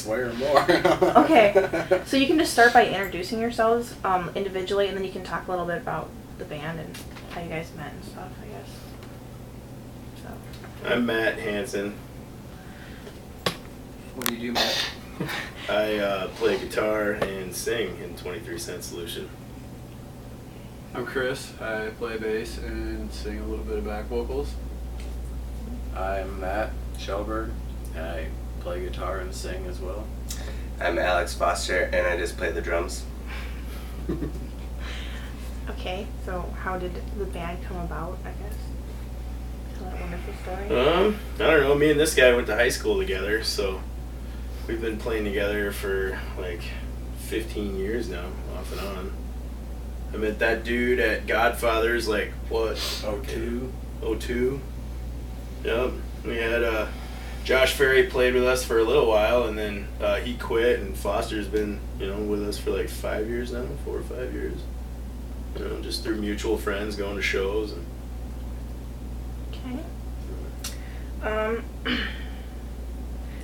swear more. Okay, so you can just start by introducing yourselves individually, and then you can talk a little bit about the band and how you guys met and stuff, I guess. So. I'm Matt Hansen. What do you do, Matt? I play guitar and sing in 23 Cent Solution. I'm Chris. I play bass and sing a little bit of back vocals. I'm Matt Shelberg. I play guitar and sing as well. I'm Alex Foster, and I just play the drums. Okay, so how did the band come about, I guess? Tell that wonderful story. I don't know. Me and this guy went to high school together, so we've been playing together for like 15 years now, off and on. I met that dude at Godfather's, like, what? 02. Yep. We had Josh Ferry played with us for a little while, and then he quit, and Foster's been, with us for like 5 years now, 4 or 5 years. Just through mutual friends, going to shows. And Okay.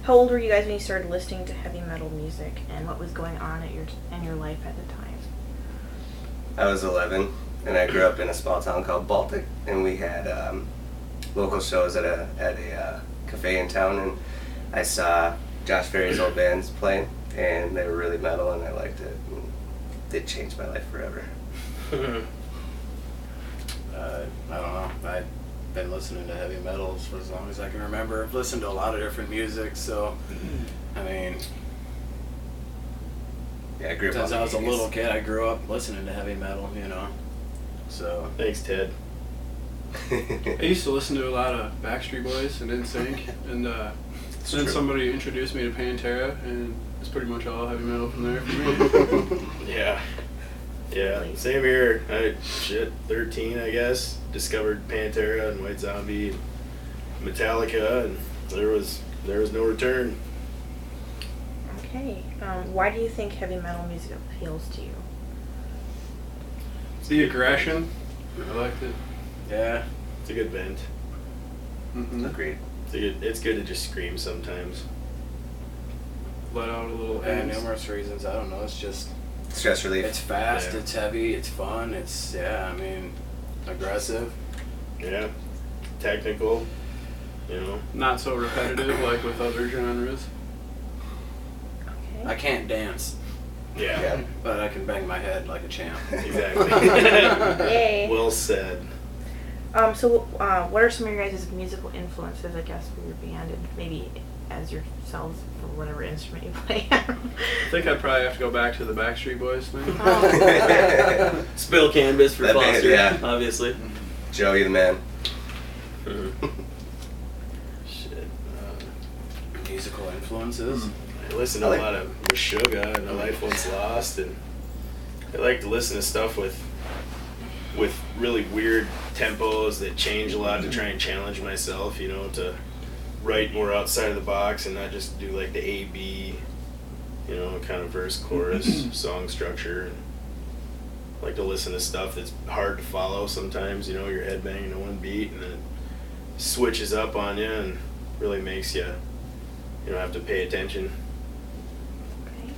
How old were you guys when you started listening to heavy metal music, and what was going on in your life at the time? I was 11, and I grew up in a small town called Baltic, and we had local shows at a cafe in town, and I saw Josh Ferry's old bands playing, and they were really metal, and I liked it. And it changed my life forever. I don't know. I've been listening to heavy metals for as long as I can remember. I've listened to a lot of different music, so I mean, Yeah, I grew up since on I was a the little kid, I grew up listening to heavy metal, So thanks, Ted. I used to listen to a lot of Backstreet Boys and NSYNC, and then true. somebody introduced me to Pantera, and it's pretty much all heavy metal from there for me. Yeah, same here. 13, I guess. Discovered Pantera and White Zombie, and Metallica, and there was no return. Okay. Why do you think heavy metal music appeals to you? The aggression, I liked it. yeah, It's a good vent. Mm-hmm. Agreed. It's good to just scream sometimes. Let out a little and angst. numerous reasons. I don't know. It's just Stress relief. it's fast, Yeah. it's heavy, it's fun, it's aggressive. Yeah, technical. Not so repetitive like with other genres. Okay. I can't dance, Yeah, but I can bang my head like a champ. exactly. Yay. Well said. So what are some of your guys' musical influences, I guess, for your band, and maybe as yourselves for whatever instrument you play? I think I'd probably have to go back to the Backstreet Boys thing. Oh. Spill canvas for That band, Foster, yeah. obviously. Joey the man. Shit. Musical influences. I listen to a lot of Meshuggah and A Life Once Lost, and I like to listen to stuff with really weird tempos that change a lot to try and challenge myself, to write more outside of the box and not just do like the A-B, kind of verse, chorus, song structure. And I like to listen to stuff that's hard to follow sometimes, you're headbanging to one beat and then it switches up on you and really makes you, have to pay attention. Okay.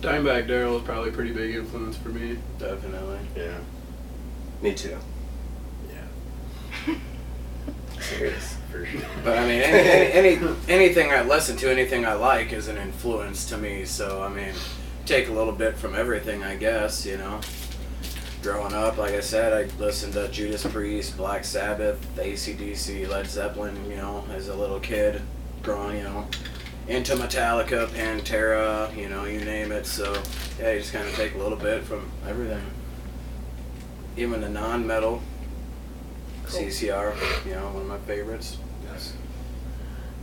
Dimebag Darrell is probably a pretty big influence for me. Definitely. Yeah. Me too. Yeah. Serious. For sure. But I mean, anything I listen to, anything I like is an influence to me. So I mean, take a little bit from everything, I guess. Growing up, like I said, I listened to Judas Priest, Black Sabbath, AC/DC, Led Zeppelin. As a little kid, growing, into Metallica, Pantera, you name it. So yeah, you just kind of take a little bit from everything. Even the non-metal, Cool. CCR, one of my favorites. Yes.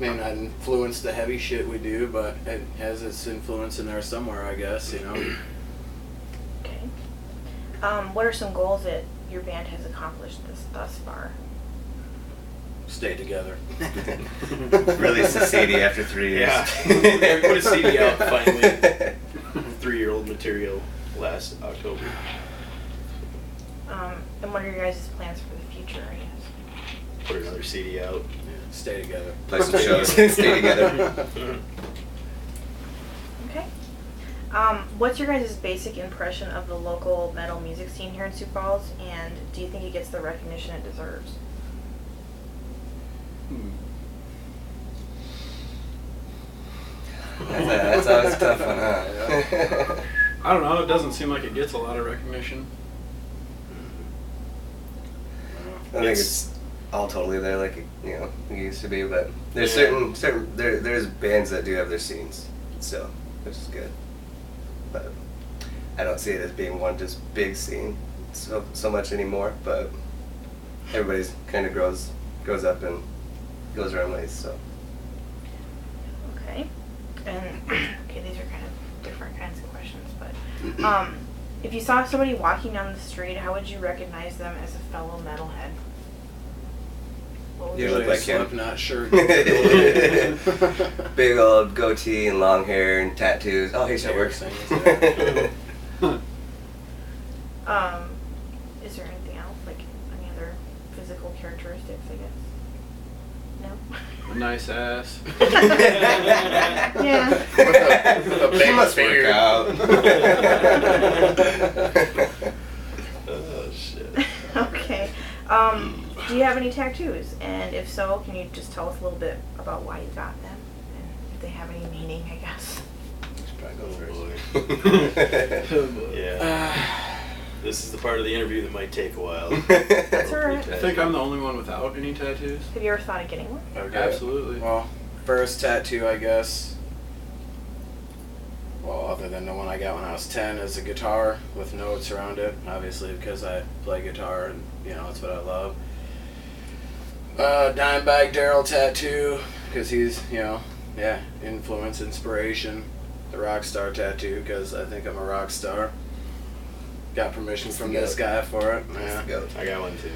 May not influence the heavy shit we do, but it has its influence in there somewhere, I guess, Okay. What are some goals that your band has accomplished thus far? Stay together. Release a CD after 3 years. Yeah. We put a CD out finally. 3-year-old material last October. And what are your guys' plans for the future, I guess? Put another CD out. Stay together. Play some shows and stay together. Okay. What's your guys' basic impression of the local metal music scene here in Sioux Falls, and do you think it gets the recognition it deserves? That's always a tough one, huh? I don't know. It doesn't seem like it gets a lot of recognition. I think it's all totally there, like it used to be. But there's there's bands that do have their scenes, so which is good. But I don't see it as being one just big scene so much anymore. But everybody's kind of grows up and goes their own ways. So. Okay. And okay, these are kind of different kinds of questions, but if you saw somebody walking down the street, how would you recognize them as a fellow metalhead? What would You look like him. Slipknot shirt. Big old goatee and long hair and tattoos. Oh, hey, that works. Is there anything else, like any other physical characteristics, I guess? No? A nice ass. Yeah. With a She big must work beard. out. Oh shit. Okay. Do you have any tattoos? And if so, can you just tell us a little bit about why you got them? And if they have any meaning, I guess. Should probably go Oh first. boy. Yeah. This is the part of the interview that might take a while. That's alright. I think I'm the only one without any tattoos. Have you ever thought of getting one? Okay. Absolutely. Well, first tattoo, I guess. Well, other than the one I got when I was 10, is a guitar with notes around it. Obviously, because I play guitar and that's what I love. Dimebag Darrell tattoo, because he's influence, inspiration. The rock star tattoo, because I think I'm a rock star. Got permission from this guy for it. Yeah. I got one too.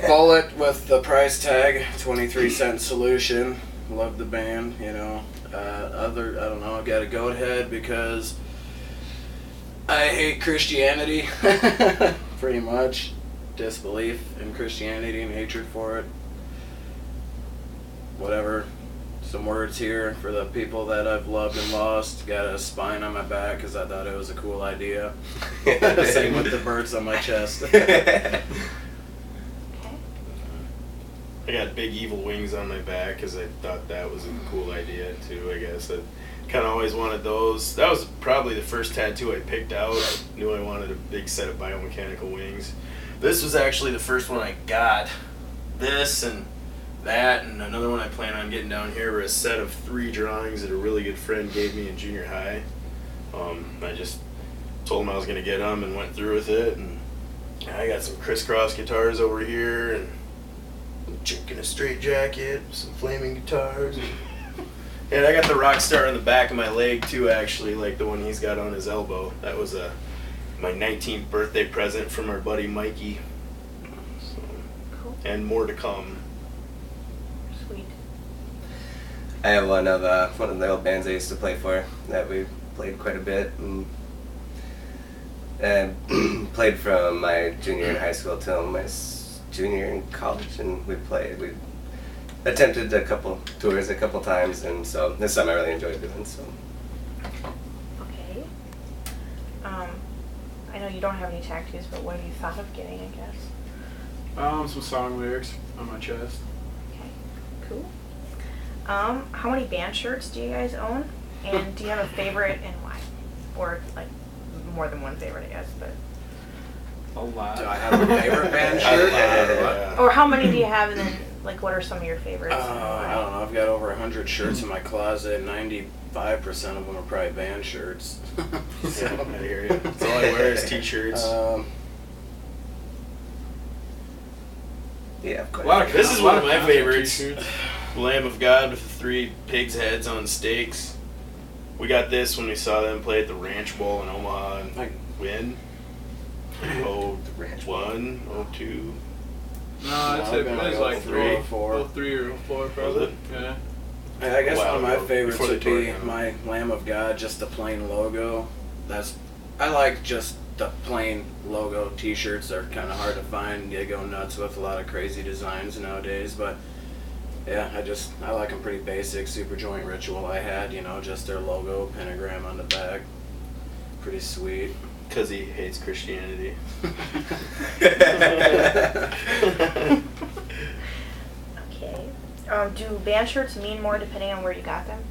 Bullet with the price tag, 23-cent solution. Love the band, I don't know, I got a goat head because I hate Christianity. Pretty much. Disbelief in Christianity and hatred for it. Whatever. Some words here for the people that I've loved and lost. Got a spine on my back because I thought it was a cool idea. Same with the birds on my chest. Okay. I got big evil wings on my back because I thought that was a cool idea too, I guess. I kind of always wanted those. That was probably the first tattoo I picked out. I knew I wanted a big set of biomechanical wings. This was actually the first one I got. This and that and another one I plan on getting down here were a set of 3 drawings that a really good friend gave me in junior high. I just told him I was going to get them and went through with it. And I got some crisscross guitars over here and a chick in a straight jacket, some flaming guitars. And I got the rock star on the back of my leg too, actually, like the one he's got on his elbow. That was my 19th birthday present from our buddy Mikey. So, Cool. and more to come. Sweet. I have one of the old bands I used to play for that we played quite a bit and played from my junior in high school till my junior in college, and we attempted a couple tours a couple times, and so this time I really enjoyed doing so. Okay. I know you don't have any tattoos, but what have you thought of getting, I guess? Some song lyrics on my chest. Okay. Cool. How many band shirts do you guys own? And do you have a favorite and why? Or like more than one favorite, I guess, but. A lot. Do I have a favorite band shirt? Yeah. Or how many do you have, and then like what are some of your favorites? and I why? don't know. I've got over 100 shirts in my closet. 95% of them are probably band shirts. So, I hear you. That's all I wear is t-shirts. Yeah, quite A lot of This is one of my concert favorites. t-shirts. Lamb of God with the 3 pigs' heads on stakes. We got this when we saw them play at the Ranch Bowl in Omaha and win. Ranch 01, 02. No, I'd say I've been it's like like 03, 3 or 4 probably. it? Yeah. I guess A while one of my ago, favorites before the would tour be came out. my Lamb of God, just the plain logo. I like just the plain logo t-shirts. They're kind of hard to find. They go nuts with a lot of crazy designs nowadays, but Yeah, I like them pretty basic. Super Joint Ritual I had, just their logo, pentagram on the back. Pretty sweet. Because he hates Christianity. Okay. Do band shirts mean more depending on where you got them?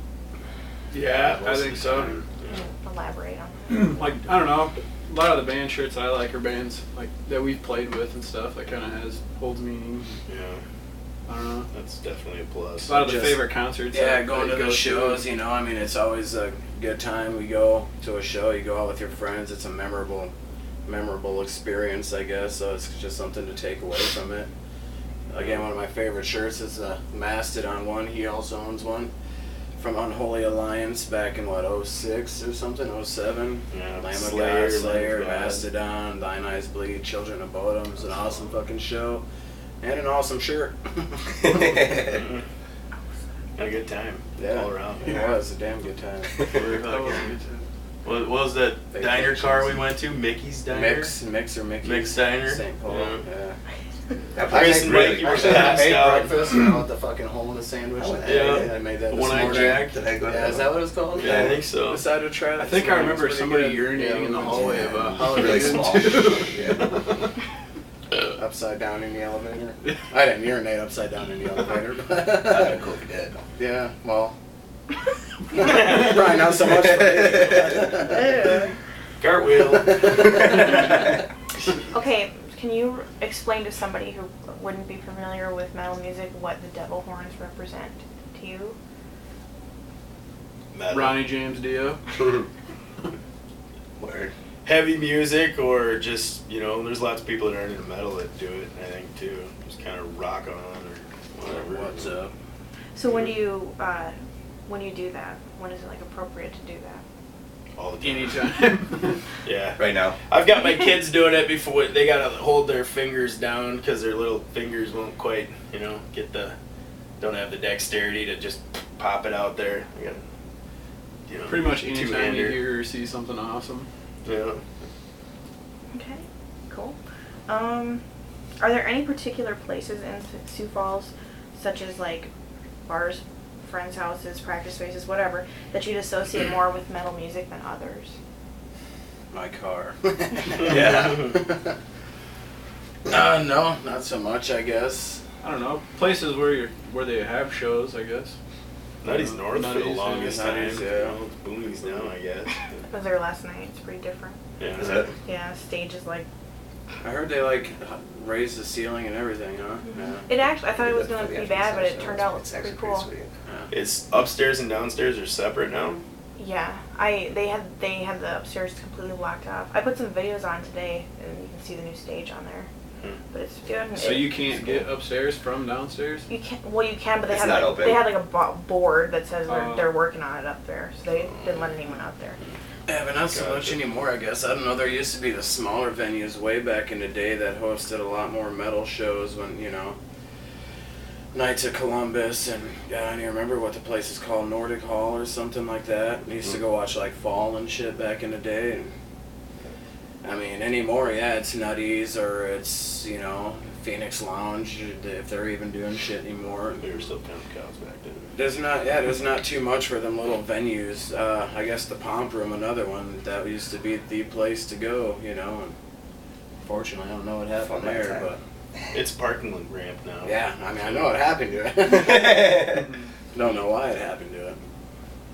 Yeah, I most think of the so. time, yeah. Can you elaborate on that? Like, I don't know. A lot of the band shirts I like are bands like that we've played with and stuff. That kind of holds meaning. Yeah, I don't know. that's definitely a plus. A lot of the Just- favorite concerts. Yeah, that going you to go the shows, it's always a good time. We go to a show, you go out with your friends. It's a memorable experience, I guess. So it's just something to take away from it. Again, one of my favorite shirts is the Mastodon one. He also owns one from Unholy Alliance back in 06 or something, 07. Yeah, Lamb of Slayer, God, Slayer, Lamb of God. Mastodon, Thine Eyes Bleed, Children of Bodom. It's an awesome fucking show. And an awesome shirt. Mhm. Had a good time all around. It was a damn good time. That was a good time. What was that Big diner functions. car we went to? Mickey's Diner? Mix or Mickey. Mix Diner? St. Paul. Yeah. Yeah. That Chris place and really Mike, you were good. Actually, I passed made out. breakfast, with the fucking hole in the sandwich. Yeah. I made that this One-eyed morning. Jack? Did I go to Yeah, is that what it's called? Yeah, I think so. Decided to try that. I think I remember somebody urinating in the hallway of a Holiday Really Inn, small. too. Yeah. Upside down in the elevator. I didn't urinate upside down in the elevator, I'd but been cool if you did. yeah, well, probably not so much. Cartwheel. Okay, can you explain to somebody who wouldn't be familiar with metal music what the devil horns represent to you? Metal. Ronnie James Dio. Word. Heavy music, or just, there's lots of people that aren't into metal that do it, I think, too. Just kind of rock on or whatever. What's up? So when do you do that? When is it like appropriate to do that? All the time. Anytime. Yeah. Right now. I've got my kids doing it before. They gotta hold their fingers down because their little fingers won't quite, don't have the dexterity to just pop it out there. I got, Pretty much anytime you two-hander. hear or see something awesome. Yeah. Okay, cool. Are there any particular places in Sioux Falls, such as like bars, friends' houses, practice spaces, whatever, that you'd associate more with metal music than others? My car. Yeah. No, not so much, I guess. I don't know. Places where they have shows, I guess. Nutty's North for the Nutty's, longest yeah. time. Nutty's, yeah. It's Boonies now, I guess. I was there last night. It's pretty different. Yeah. Is it? Yeah, stage is like. I heard they raised the ceiling and everything, huh? Yeah. It actually, I thought it was That's gonna for the be bad, but it after turned show. out It's pretty actually cool. sweet. It's upstairs and downstairs are separate now. Yeah, they had the upstairs completely blocked off. I put some videos on today, and you can see the new stage on there. But it's good. So you can't get upstairs from downstairs? You can. Well, you can, but they It's had not like open. they had like a board that says Oh. they're working on it up there, so they didn't let anyone out there. Yeah, but not so much Gotcha. anymore, I guess. I don't know, there used to be the smaller venues way back in the day that hosted a lot more metal shows when, Knights of Columbus and, I don't even remember what the place is called, Nordic Hall or something like that. I used to go watch, Fall and shit back in the day. And, I mean, anymore, yeah, it's Nutties or it's, Phoenix Lounge, if they're even doing shit anymore. We were still counting cows back then. There's not too much for them little venues. I guess the Pomp Room, another one, that used to be the place to go, And fortunately, I don't know what happened Fun that there, time. but It's parking ramp now. yeah, I mean, I know what happened to it. Don't know why it happened to it.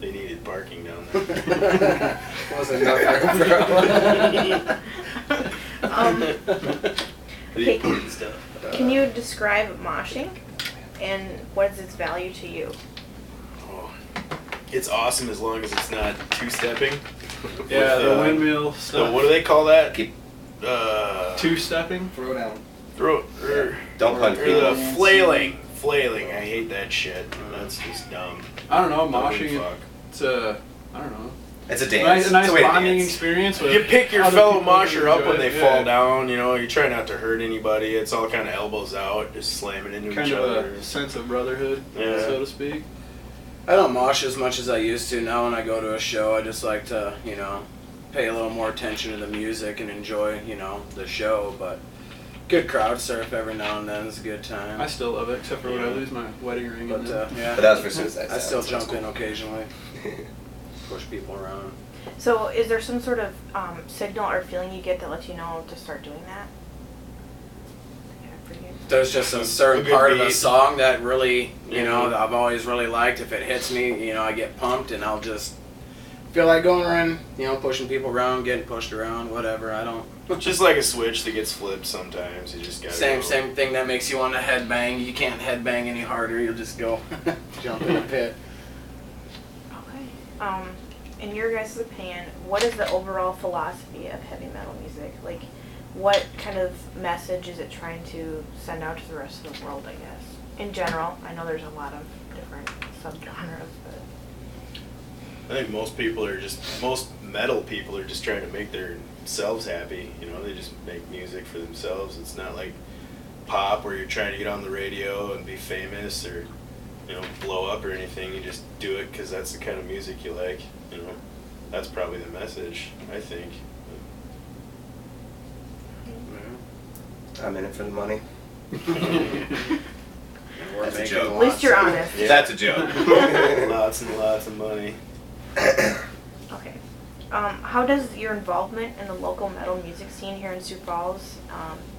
They needed parking down there. Wasn't enough Okay, Important stuff. can you describe moshing, and what is its value to you? Oh, it's awesome as long as it's not two-stepping. Yeah, With, the windmill So stuff. what do they call that? Keep- Two-stepping? Throw down. Throw Don't punch or people. the flailing. Flailing. I hate that shit. That's just dumb. I don't know, Dumb as moshing, fuck. it's a, I don't know. It's a A dance. nice It's a way to bonding dance. experience with You pick your other fellow people who mosher up enjoy when it, they yeah. fall down. You try not to hurt anybody. It's all kind of elbows out, just slamming into Kind each of other. a sense of brotherhood, Yeah. so to speak. I don't mosh as much as I used to. Now when I go to a show, I just like to, pay a little more attention to the music and enjoy, the show. But Good crowd surf every now and then is a good time. I still love it, except for when I lose my wedding ring. But and then- yeah, But that was for Suicide I still Silence, jump that's in cool. occasionally, push people around. So, is there some sort of signal or feeling you get that lets you know to start doing that? Yeah, pretty good. There's just a A certain good part of a beat. song that really, you know, Mhm. that I've always really liked. If it hits me, you know, I get pumped and I'll just feel like going around, you know, pushing people around, getting pushed around, whatever. I don't. Just like a switch that gets flipped sometimes. You just gotta Same go. thing that makes you want to headbang. You can't headbang any harder. You'll just go jump in a pit. Okay. In your guys' opinion, what is the overall philosophy of heavy metal music? Like, what kind of message is it trying to send out to the rest of the world, I guess? In general, I know there's a lot of different subgenres, but... I think most metal people are just trying to make themselves happy. You know, they just make music for themselves. It's not like pop where you're trying to get on the radio and be famous or, you know, blow up or anything. You just do it because that's the kind of music you like. You know, that's probably the message, I think. I'm in it for the money. We're That's a making joke. At least you're lots of- honest. Yeah. That's a joke. Lots and lots of money. Okay. How does your involvement in the local metal music scene here in Sioux Falls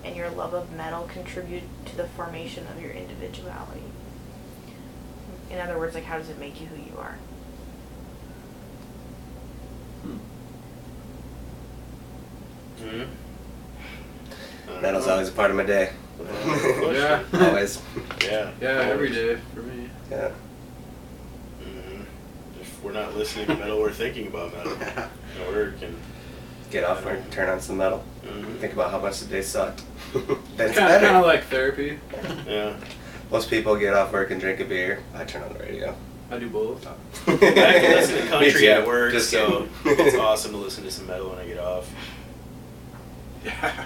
and your love of metal contribute to the formation of your individuality? In other words, like, how does it make you who you are? Hmm? Metal's always a part of my day. Yeah. Always. Yeah. Yeah, every day for me. Yeah. Mhm. If we're not listening to metal, we're thinking about metal. At work and. Get off work, turn on some metal. Mhm. Think about how much the day sucked. Then it's Kind of better. like therapy. Yeah. Most people get off work and drink a beer. I turn on the radio. I do both. I can listen to Me country too. at work, Just so kidding. it's awesome to listen to some metal when I get off. Yeah.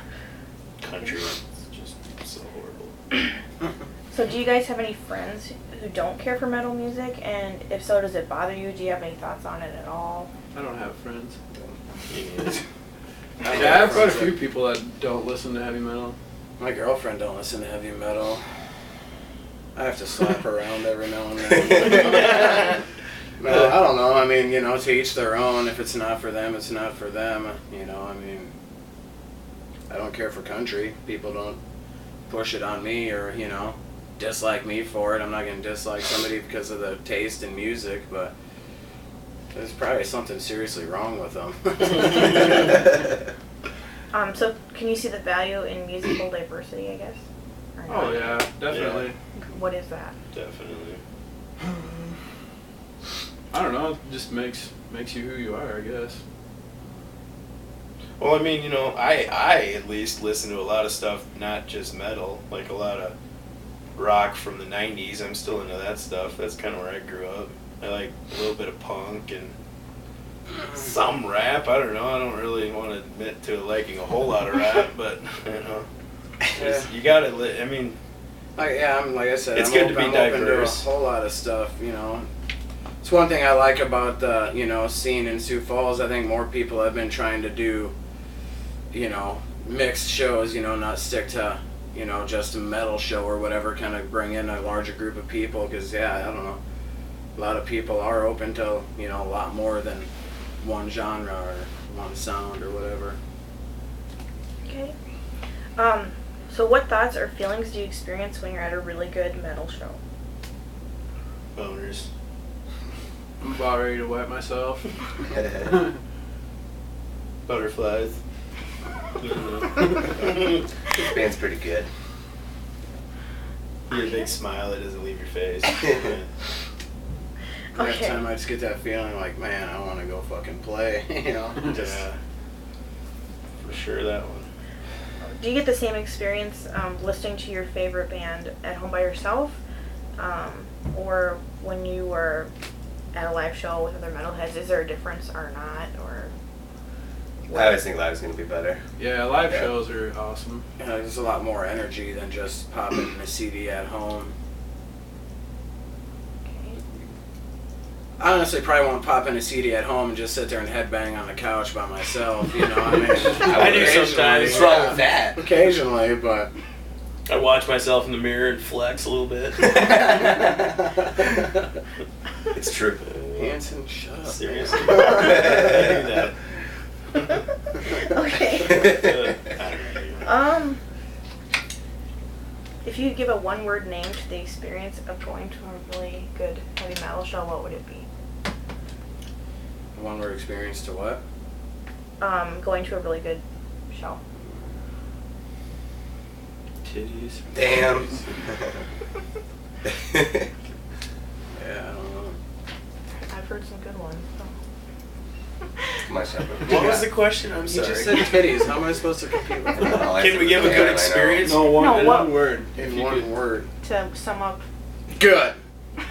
Country, it's just so horrible. So do you guys have any friends who don't care for metal music? And if so, does it bother you? Do you have any thoughts on it at all? I don't have friends. Me neither. Yeah, I have quite a few people that don't listen to heavy metal. My girlfriend don't listen to heavy metal. I have to slap her around every now and then. No, I don't know. I mean, you know, to each their own. If it's not for them, it's not for them. You know, I mean, I don't care for country. People don't push it on me or, you know, dislike me for it. I'm not going to dislike somebody because of the taste in music, but there's probably something seriously wrong with them. So can you see the value in musical diversity, I guess? Or Oh not? yeah, definitely. What is that? Definitely. I don't know. It just makes you who you are, I guess. Well, I mean, you know, I at least listen to a lot of stuff, not just metal, like a lot of rock from the 90s. I'm still into that stuff. That's kind of where I grew up. I like a little bit of punk and some rap. I don't know. I don't really want to admit to liking a whole lot of rap, but, you know, you gotta, I mean, Like I said, It's I'm good to be I'm open to a diverse. whole lot of stuff. You know, it's one thing I like about the scene in Sioux Falls. I think more people have been trying to do, mixed shows. Not stick to just a metal show or whatever. Kind of bring in a larger group of people because I don't know, a lot of people are open to a lot more than one genre or one sound or whatever. Okay. So what thoughts or feelings do you experience when you're at a really good metal show? boners. I'm about ready to wet myself. Butterflies. This band's pretty good. You get a big smile that doesn't leave your face. Every Okay. time I just get that feeling like, man, I want to go fucking play. Just. Yeah. For sure, that one. Do you get the same experience listening to your favorite band at home by yourself, or when you were at a live show with other metalheads? Is there a difference or not? Or I always think live's gonna be better. Yeah, live Yeah. shows are awesome. There's a lot more energy than just popping a CD at home. okay. I honestly probably won't pop in a CD at home and just sit there and headbang on the couch by myself. You know, I mean, I do sometimes. What's wrong with that? Occasionally, but I watch myself in the mirror and flex a little bit. It's true. Hanson, shut up. Seriously. man. I do that. Okay. I don't know. If you could give a one-word name to the experience of going to a really good heavy metal show, what would it be? One word experience to what? Going to a really good show. Titties. Damn. Yeah, I don't know. I've heard some good ones. So. My shepherd. What was the question? I'm You sorry. just said titties. How am I supposed to compete with that? Oh, I Can we give a forgot, I good know. experience? No, one, No, in what- one word. In If you one could. word. To sum up. Good. Good.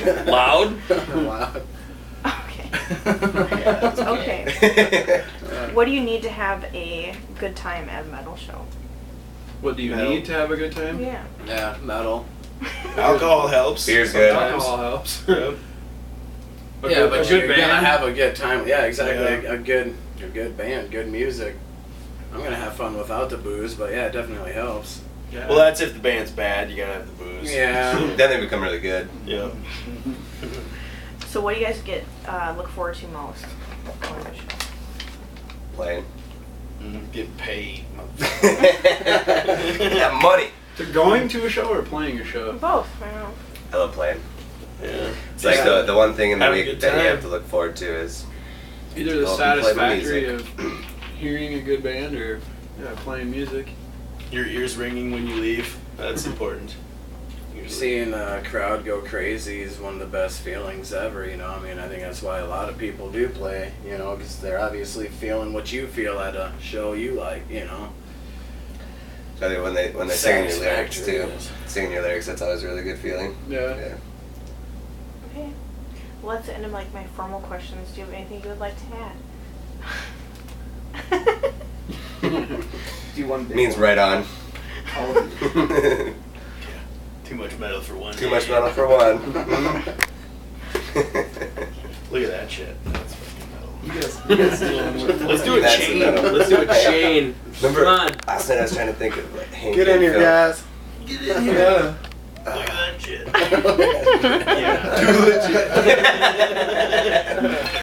Yeah. Loud. Loud. Okay. Yeah, Okay. What do you need to have a good time at a metal show? What do you Metal. need to have a good time? Yeah. Yeah, metal. Alcohol helps. Beer's good. sometimes. Alcohol helps. Yep. Yeah, but a you're good gonna band. have a good time. Yeah, exactly. Yeah. A good band, good music. I'm gonna have fun without the booze, but yeah, it definitely helps. Yeah. Well, that's if the band's bad. You gotta have the booze. Yeah. Then they become really good. Yeah. So what do you guys look forward to most going to a show? Playing. Get paid. That money. To going to a show or playing a show? Both. I know. I love playing. Yeah. It's like the one thing in the Have a week good that you time. have to look forward to is Either the Go up and play the satisfactory music. of hearing a good band or playing music. Your ears ringing when you leave. That's important. Usually. Seeing a crowd go crazy is one of the best feelings ever, you know. I mean, I think that's why a lot of people do play, you know, because they're obviously feeling what you feel at a show you like, you know. I think when they sing your lyrics too. Satisfactory. Singing your lyrics, that's always a really good feeling. Yeah. Yeah. Okay. Well, that's the end of my formal questions. Do you have anything you would like to add? Do you want big Means one? right on. All of you. Too much metal for one. Too day. much metal for one. Look at that shit. That's fucking metal. You guys still Let's do a That's chain. metal. Let's do a chain. Remember, Come on. last night I was trying to think of like Hank Get in here, Phil. guys. Get in here. Yeah. Look at that shit. Yeah. Yeah. Too legit.